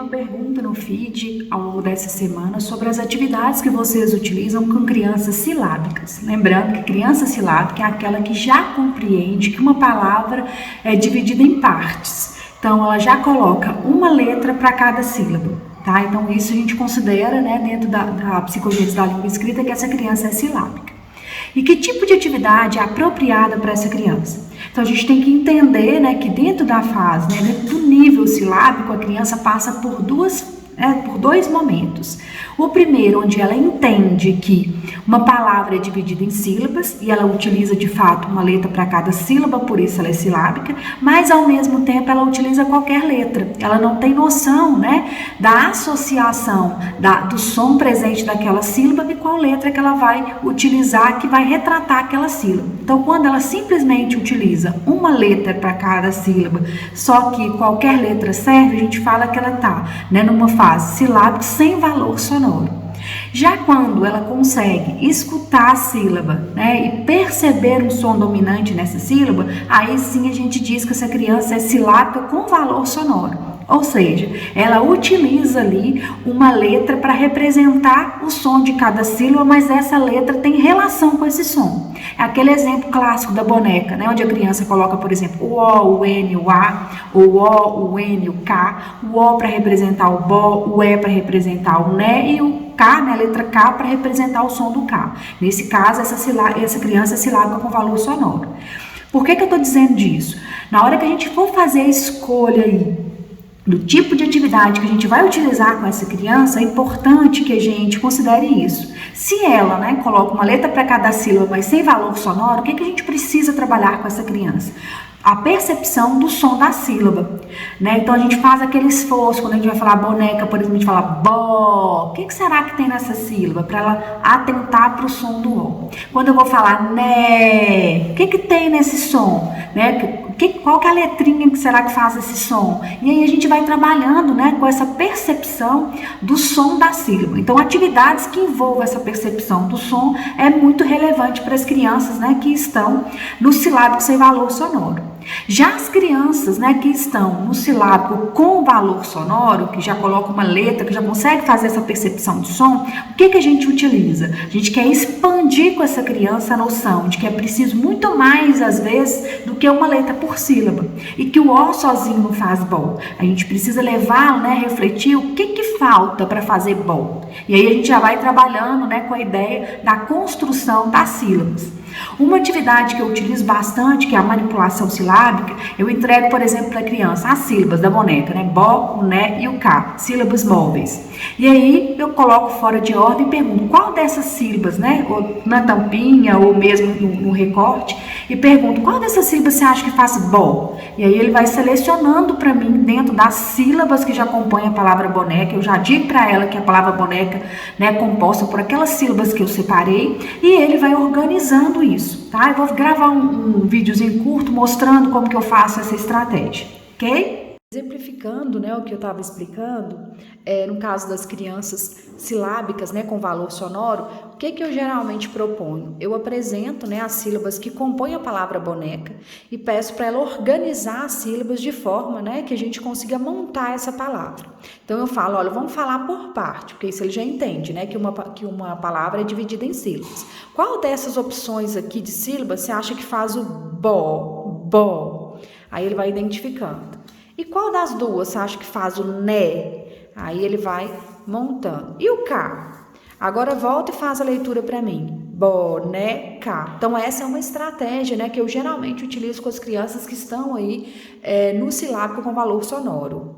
pergunta no feed ao longo dessa semana sobre as atividades que vocês utilizam com crianças silábicas. Lembrando que criança silábica é aquela que já compreende que uma palavra é dividida em partes. Então, ela já coloca uma letra para cada sílaba, tá? Então, isso a gente considera, né, dentro da psicogênese da língua escrita, que essa criança é silábica. E que tipo de atividade é apropriada para essa criança? Então, a gente tem que entender, né, que dentro da fase, né, dentro do nível silábico, a criança passa por dois momentos. O primeiro, onde ela entende que uma palavra é dividida em sílabas e ela utiliza de fato uma letra para cada sílaba, por isso ela é silábica, mas ao mesmo tempo ela utiliza qualquer letra. Ela não tem noção, né, da associação do som presente daquela sílaba e qual letra que ela vai utilizar que vai retratar aquela sílaba. Então, quando ela simplesmente utiliza uma letra para cada sílaba, só que qualquer letra serve, a gente fala que ela está, né, numa fase silábica sem valor sonoro. Já quando ela consegue escutar a sílaba, né, e perceber um som dominante nessa sílaba, aí sim a gente diz que essa criança é silábica com valor sonoro. Ou seja, ela utiliza ali uma letra para representar o som de cada sílaba, mas essa letra tem relação com esse som. É aquele exemplo clássico da boneca, né, onde a criança coloca, por exemplo, o O, o N, o A, ou o O, o N, o K, o O para representar o BO, o E para representar o NE e o K, né, a letra K, para representar o som do K. Nesse caso, essa criança é silábica com valor sonoro. Por que eu estou dizendo disso? Na hora que a gente for fazer a escolha aí do tipo de atividade que a gente vai utilizar com essa criança, é importante que a gente considere isso. Se ela, né, coloca uma letra para cada sílaba, mas sem valor sonoro, o que a gente precisa trabalhar com essa criança? A percepção do som da sílaba, né? Então a gente faz aquele esforço, quando a gente vai falar boneca, por exemplo, a gente fala bó. O que será que tem nessa sílaba? Para ela atentar para o som do O. Quando eu vou falar né, o que tem nesse som? Né? Qual que é a letrinha que será que faz esse som? E aí a gente vai trabalhando, né, com essa percepção do som da sílaba. Então, atividades que envolvam essa percepção do som é muito relevante para as crianças, né, que estão no silábico sem valor sonoro. Já as crianças, né, que estão no silábico com valor sonoro, que já coloca uma letra, que já consegue fazer essa percepção do som, o que a gente utiliza? A gente quer expandir com essa criança a noção de que é preciso muito mais, às vezes, do que uma letra por sílaba. E que o O sozinho não faz bom. A gente precisa levar, né, refletir o que falta para fazer bom. E aí a gente já vai trabalhando, né, com a ideia da construção das sílabas. Uma atividade que eu utilizo bastante, que é a manipulação silábica, eu entrego, por exemplo, para a criança as sílabas da boneca, né? Bo, o né e o K, sílabas móveis. E aí eu coloco fora de ordem e pergunto qual dessas sílabas, né? Ou na tampinha ou mesmo no recorte, e pergunto qual dessas sílabas você acha que faz bo? E aí ele vai selecionando para mim dentro das sílabas que já compõem a palavra boneca. Eu já digo para ela que a palavra boneca, né, é composta por aquelas sílabas que eu separei e ele vai organizando isso, tá? Eu vou gravar um videozinho curto mostrando como que eu faço essa estratégia, ok? Exemplificando, né, o que eu estava explicando, no caso das crianças silábicas, né, com valor sonoro, o que eu geralmente proponho? Eu apresento, né, as sílabas que compõem a palavra boneca e peço para ela organizar as sílabas de forma, né, que a gente consiga montar essa palavra. Então eu falo, olha, vamos falar por parte, porque isso ele já entende, né, que uma palavra é dividida em sílabas. Qual dessas opções aqui de sílabas você acha que faz o bo? Aí ele vai identificando. E qual das duas você acha que faz o né? Aí ele vai montando. E o K? Agora volta e faz a leitura para mim. Boneca. Então essa é uma estratégia, né, que eu geralmente utilizo com as crianças que estão aí no silábico com valor sonoro.